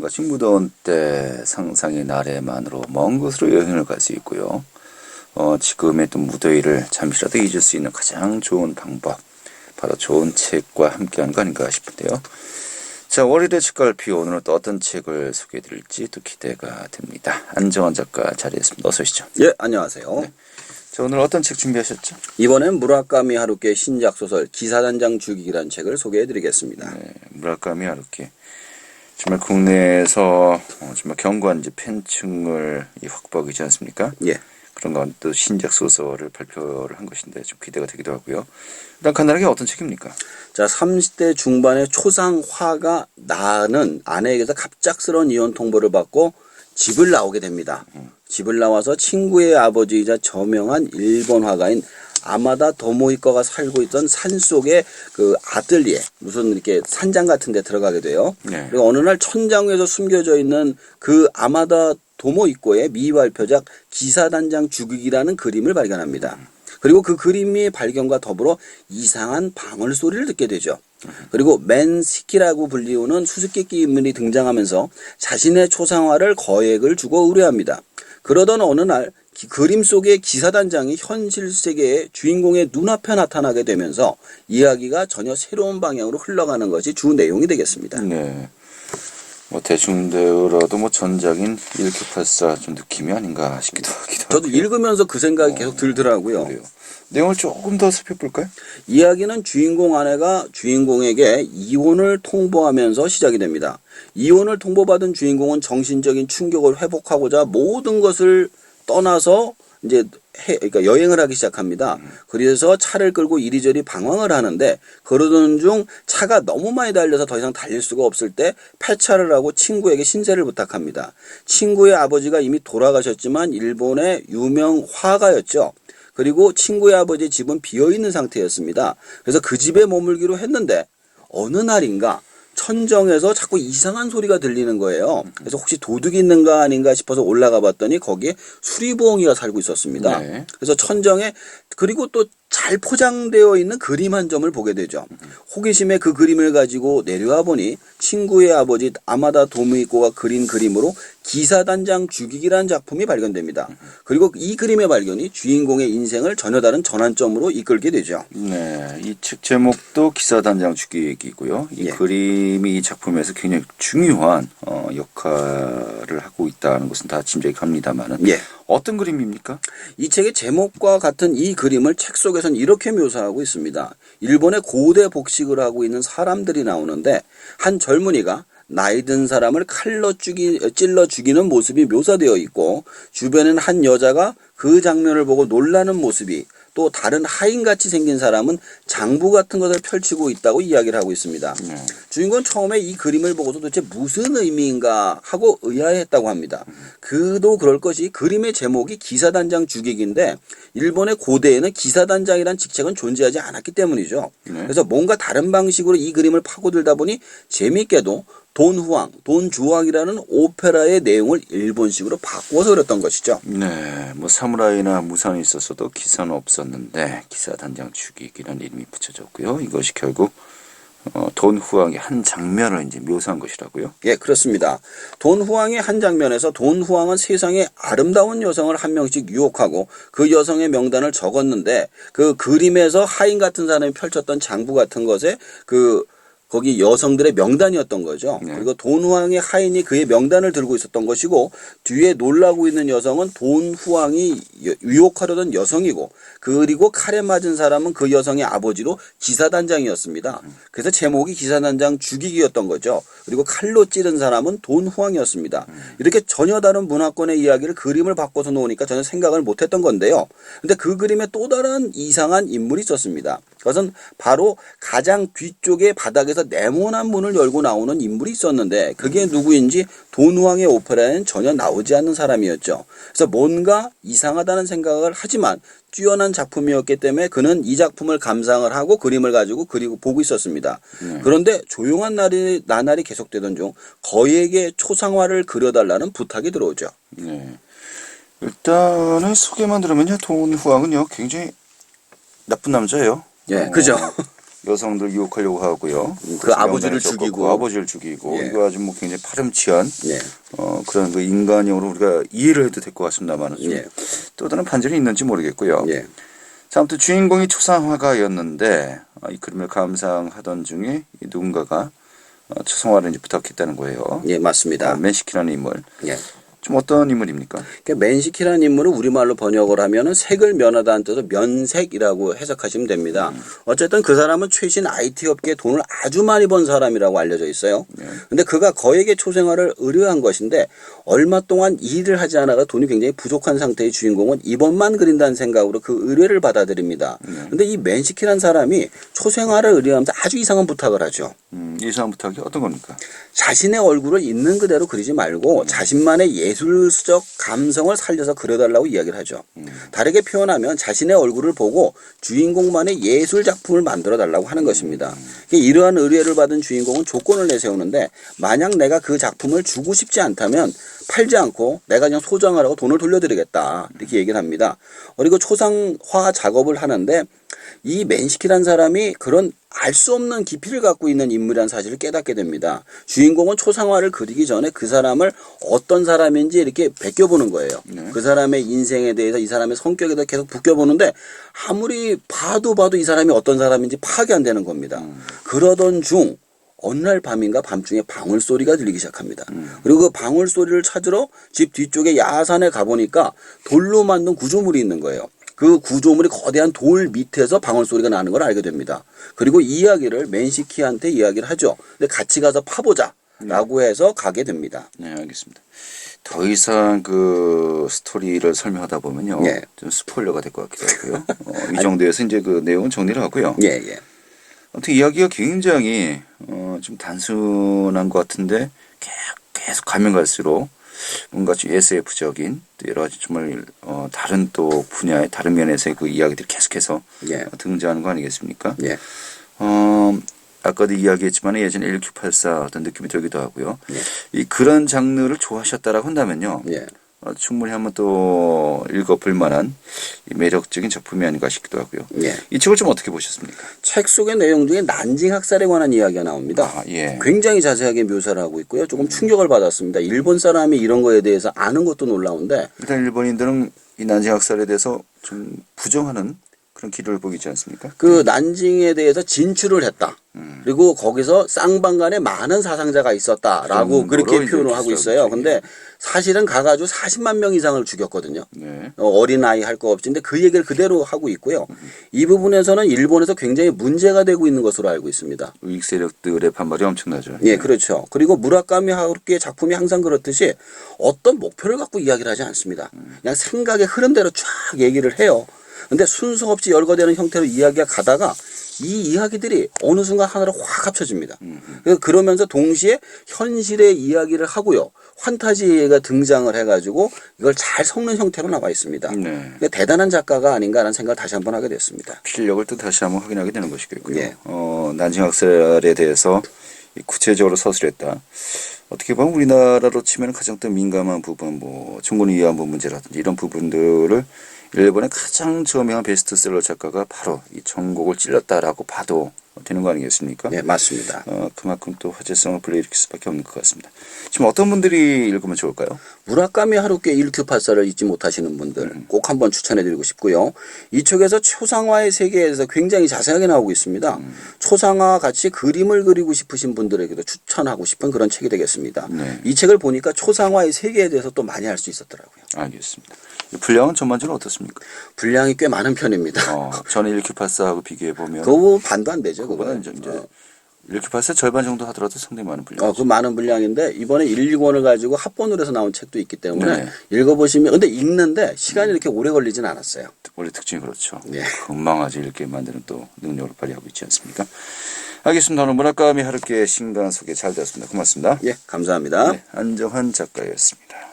같이 무더운 때 상상의 나래만으로 먼 곳으로 여행을 갈 수 있고요. 지금의 또 무더위를 잠시라도 잊을 수 있는 가장 좋은 방법, 바로 좋은 책과 함께하는 거 아닌가 싶은데요. 자, 월요일의 책갈피, 오늘은 또 어떤 책을 소개해드릴지 또 기대가 됩니다. 안정환 작가 자리했습니다. 어서 오시죠. 예, 안녕하세요. 네. 자, 오늘 어떤 책 준비하셨죠? 이번엔 무라카미 하루키의 신작 소설 기사단장 죽이기라는 책을 소개해드리겠습니다. 네, 무라카미 하루키. 정말 국내에서 정말 견고한 이제 팬층을 확보하고 있지 않습니까? 예. 그런 가운데 또 신작 소설을 발표를 한 것인데 좀 기대가 되기도 하고요. 일단 간단하게 어떤 책입니까? 자, 30대 중반의 초상화가 나는 아내에게서 갑작스러운 이혼 통보를 받고 집을 나오게 됩니다. 집을 나와서 친구의 아버지이자 저명한 일본 화가인 아마다 도모히코가 살고 있던 산속의 그 아뜰리에, 무슨 이렇게 산장 같은 데 들어가게 돼요. 네. 그리고 어느 날 천장 위에서 숨겨져 있는 그 아마다 도모히코의 미발표작 기사단장 죽이기라는 그림을 발견합니다. 그리고 그 그림의 발견과 더불어 이상한 방울 소리를 듣게 되죠. 그리고 맨시키라고 불리우는 수수께끼 인물이 등장하면서 자신의 초상화를 거액을 주고 의뢰합니다. 그러던 어느 날 그림 속의 기사단장이 현실 세계의 주인공의 눈앞에 나타나게 되면서 이야기가 전혀 새로운 방향으로 흘러가는 것이 주 내용이 되겠습니다. 네. 대중대우라도 전작인 1984 좀 느낌이 아닌가 싶기도 하기도 하고. 저도 읽으면서 그 생각이 계속 들더라고요. 그래요. 내용을 조금 더 살펴볼까요? 이야기는 주인공 아내가 주인공에게 이혼을 통보하면서 시작이 됩니다. 이혼을 통보받은 주인공은 정신적인 충격을 회복하고자 모든 것을 떠나서 이제 그러니까 여행을 하기 시작합니다. 그래서 차를 끌고 이리저리 방황을 하는데 그러던 중 차가 너무 많이 달려서 더 이상 달릴 수가 없을 때 폐차를 하고 친구에게 신세를 부탁합니다. 친구의 아버지가 이미 돌아가셨지만 일본의 유명 화가였죠. 그리고 친구의 아버지의 집은 비어있는 상태였습니다. 그래서 그 집에 머물기로 했는데 어느 날인가 천정에서 자꾸 이상한 소리가 들리는 거예요. 그래서 혹시 도둑이 있는가 아닌가 싶어서 올라가 봤더니 거기에 수리부엉이가 살고 있었습니다. 네. 그래서 천정에 그리고 또 잘 포장되어 있는 그림 한 점을 보게 되죠. 호기심에 그 그림을 가지고 내려와 보니 친구의 아버지 아마다 도모히코가 그린 그림으로 기사단장 죽이기라는 작품이 발견됩니다. 그리고 이 그림의 발견이 주인공의 인생을 전혀 다른 전환점으로 이끌게 되죠. 네, 이 책 제목도 기사단장 죽이기고요. 이 예. 그림이 이 작품에서 굉장히 중요한 역할을 하고 있다는 것은 다 짐작이 갑니다만은 예. 어떤 그림입니까? 이 책의 제목과 같은 이 그림을 책 속에서는 이렇게 묘사하고 있습니다. 일본의 고대 복식을 하고 있는 사람들이 나오는데 한 젊은이가 나이 든 사람을 칼로 찔러 죽이는 모습이 묘사되어 있고 주변엔 한 여자가 그 장면을 보고 놀라는 모습이 또 다른 하인같이 생긴 사람은 장부 같은 것을 펼치고 있다고 이야기를 하고 있습니다. 주인공은 처음에 이 그림을 보고서 도대체 무슨 의미인가 하고 의아해했다고 합니다. 그도 그럴 것이 그림의 제목이 기사단장 죽이기인데 일본의 고대에는 기사단장이란 직책은 존재하지 않았기 때문이죠. 그래서 뭔가 다른 방식으로 이 그림을 파고들다 보니 재미있게도 돈후왕, 돈주왕이라는 오페라의 내용을 일본식으로 바꾸어서 그렸던 것이죠. 네, 사무라이나 무산이 있었어도 기사는 없었는데 기사단장 죽이기라는 이름이 붙여졌고요. 이것이 결국 돈후왕의 한 장면을 이제 묘사한 것이라고요. 예, 그렇습니다. 돈후왕의 한 장면에서 돈후왕은 세상에 아름다운 여성을 한 명씩 유혹하고 그 여성의 명단을 적었는데 그 그림에서 하인 같은 사람이 펼쳤던 장부 같은 것에 거기 여성들의 명단이었던 거죠. 네. 그리고 돈후왕의 하인이 그의 명단을 들고 있었던 것이고 뒤에 놀라고 있는 여성은 돈후왕이 유혹하려던 여성이고 그리고 칼에 맞은 사람은 그 여성의 아버지로 기사단장이었습니다. 그래서 제목이 기사단장 죽이기였던 거죠. 그리고 칼로 찌른 사람은 돈후왕이었습니다. 이렇게 전혀 다른 문화권의 이야기를 그림을 바꿔서 놓으니까 전혀 생각을 못했던 건데요. 근데 그 그림에 또 다른 이상한 인물이 있었습니다. 그것은 바로 가장 뒤쪽에 바닥에서 네모난 문을 열고 나오는 인물이 있었는데 그게 누구인지 돈후왕의 오페라에는 전혀 나오지 않는 사람이었죠. 그래서 뭔가 이상하다는 생각을 하지만 뛰어난 작품이었기 때문에 그는 이 작품을 감상을 하고 그림을 가지고 그리고 보고 있었습니다. 그런데 조용한 나날이 계속되던 중 거액의 초상화를 그려달라는 부탁이 들어오죠. 네. 일단은 소개만 들으면요, 돈후왕은요 굉장히 나쁜 남자예요. 예, 그죠. 여성들 유혹하려고 하고요. 그 그래서 아버지를 명단을 적고 죽이고. 그 아버지를 죽이고 예. 이거 아주 뭐 굉장히 파렴치한 예. 그런 그 인간형으로 우리가 이해를 해도 될 것 같습니다만 예. 또 다른 반전이 있는지 모르겠고요. 예. 자, 아무튼 주인공이 초상화가였는데 이 그림을 감상하던 중에 이 누군가가 초상화를 이제 부탁했다는 거예요. 예, 맞습니다. 맨시키라는 인물. 예. 좀 어떤 인물입니까? 그러니까 맨시키라는 인물을 우리말로 번역을 하면은 색을 면하다는 뜻으로 면색이라고 해석하시면 됩니다. 어쨌든 그 사람은 최신 IT 업계에 돈을 아주 많이 번 사람이라고 알려져 있어요. 근데 그가 거액의 초생활을 의뢰한 것인데 얼마 동안 일을 하지 않아가 돈이 굉장히 부족한 상태의 주인공은 이번만 그린다는 생각으로 그 의뢰를 받아들입니다. 근데 이 맨시키라는 사람이 초생활을 의뢰하면서 아주 이상한 부탁을 하죠. 이상한 부탁이 어떤 겁니까? 자신의 얼굴을 있는 그대로 그리지 말고 자신만의 예술적 감성을 살려서 그려달라고 이야기를 하죠. 다르게 표현하면 자신의 얼굴을 보고 주인공만의 예술 작품을 만들어 달라고 하는 것입니다. 이러한 의뢰를 받은 주인공은 조건을 내세우는데 만약 내가 그 작품을 주고 싶지 않다면 팔지 않고 내가 그냥 소장하라고 돈을 돌려드리겠다 이렇게 얘기를 합니다. 그리고 초상화 작업을 하는데 이 맨시키라는 사람이 그런 알 수 없는 깊이를 갖고 있는 인물이라는 사실을 깨닫게 됩니다. 주인공은 초상화를 그리기 전에 그 사람을 어떤 사람인지 이렇게 베껴보는 거예요. 그 사람의 인생에 대해서 이 사람의 성격에 대해서 계속 붙여보는데 아무리 봐도 이 사람이 어떤 사람인지 파악이 안 되는 겁니다. 그러던 중 어느 날 밤인가 밤중에 방울 소리가 들리기 시작합니다. 그리고 그 방울 소리를 찾으러 집 뒤쪽에 야산에 가보니까 돌로 만든 구조물이 있는 거예요. 그 구조물이 거대한 돌 밑에서 방울 소리가 나는 걸 알게 됩니다. 그리고 이 이야기를 맨시키한테 이야기를 하죠. 근데 같이 가서 파보자 라고 해서 가게 됩니다. 네, 알겠습니다. 더 이상 그 스토리를 설명하다 보면요. 예. 좀 스포일러가 될 것 같기도 하고요. 이 정도에서 이제 그 내용은 정리를 하고요. 예, 예. 아무튼 이야기가 굉장히 좀 단순한 것 같은데 계속 가면 갈수록 뭔가 좀 SF적인 또 여러 가지 정말 다른 또 분야의 다른 면에서의 그 이야기들이 계속해서 예. 등장하는 거 아니겠습니까? 예. 아까도 이야기했지만 예전에 1984 어떤 느낌이 들기도 하고요. 예. 이 그런 장르를 좋아하셨다라고 한다면요. 예. 충분히 한번 또 읽어볼 만한 이 매력적인 작품이 아닌가 싶기도 하고요. 예. 이 책을 좀 어떻게 보셨습니까? 책 속의 내용 중에 난징 학살에 관한 이야기가 나옵니다. 아, 예. 굉장히 자세하게 묘사를 하고 있고요. 조금 충격을 받았습니다. 일본 사람이 이런 거에 대해서 아는 것도 놀라운데 일단 일본인들은 이 난징 학살에 대해서 좀 부정하는 그런 기류를 보이지 않습니까? 그 난징에 대해서 진출을 했다. 그리고 거기서 쌍방간에 많은 사상자가 있었다라고 그렇게 정도로 표현을 이제 하고 기사를 있어요. 쓰기. 근데 사실은 가가지고 40만 명 이상을 죽였거든요. 네. 어린아이 할 거 없이. 근데 그 얘기를 그대로 하고 있고요. 이 부분에서는 일본에서 굉장히 문제가 되고 있는 것으로 알고 있습니다. 우익 세력들의 반발이 엄청나죠. 예, 그렇죠. 그리고 무라카미 하루키의 작품이 항상 그렇듯이 어떤 목표를 갖고 이야기를 하지 않습니다. 그냥 생각의 흐름대로 쫙 얘기를 해요. 근데 순서 없이 열거되는 형태로 이야기가 가다가 이 이야기들이 어느 순간 하나로 확 합쳐집니다. 그러면서 동시에 현실의 이야기를 하고요. 환타지가 등장을 해가지고 이걸 잘 섞는 형태로 나와 있습니다. 네. 그러니까 대단한 작가가 아닌가라는 생각을 다시 한번 하게 됐습니다. 필력을 또 다시 한번 확인하게 되는 것이겠고요. 예. 난징 학살에 대해서 구체적으로 서술했다. 어떻게 보면 우리나라로 치면 가장 또 민감한 부분, 뭐 종군 위안부 문제라든지 이런 부분들을 일본의 가장 저명한 베스트셀러 작가가 바로 이 전곡을 찔렀다라고 봐도 되는 거 아니겠습니까? 네, 맞습니다. 그만큼 또 화제성을 불러일으킬 수밖에 없는 것 같습니다. 지금 어떤 분들이 읽으면 좋을까요? 무라카미 하루키의 1Q84를 잊지 못하시는 분들 꼭 한번 추천해드리고 싶고요. 이 책에서 초상화의 세계에서 굉장히 자세하게 나오고 있습니다. 초상화와 같이 그림을 그리고 싶으신 분들에게도 추천하고 싶은 그런 책이 되겠습니다. 네. 이 책을 보니까 초상화의 세계에 대해서 또 많이 알 수 있었더라고요. 알겠습니다. 분량은 전반적으로 어떻습니까? 분량이 꽤 많은 편입니다. 전에 1Q84하고 비교해보면 그거 반도 안 되죠. 그거는 그거는. 이제 1Q84 절반 정도 하더라도 상당히 많은 분량. 그 많은 분량인데 이번에 1, 2권을 가지고 합본으로 해서 나온 책도 있기 때문에 네. 읽어보시면 근데 읽는데 시간이 이렇게 오래 걸리진 않았어요. 원래 특징이 그렇죠. 예. 금방 아주 이렇게 만드는 또 능력을 발휘하고 있지 않습니까? 알겠습니다. 오늘 무라카미 하루키의 신간 소개 잘 되었습니다. 고맙습니다. 예, 감사합니다. 네, 안정환 작가였습니다.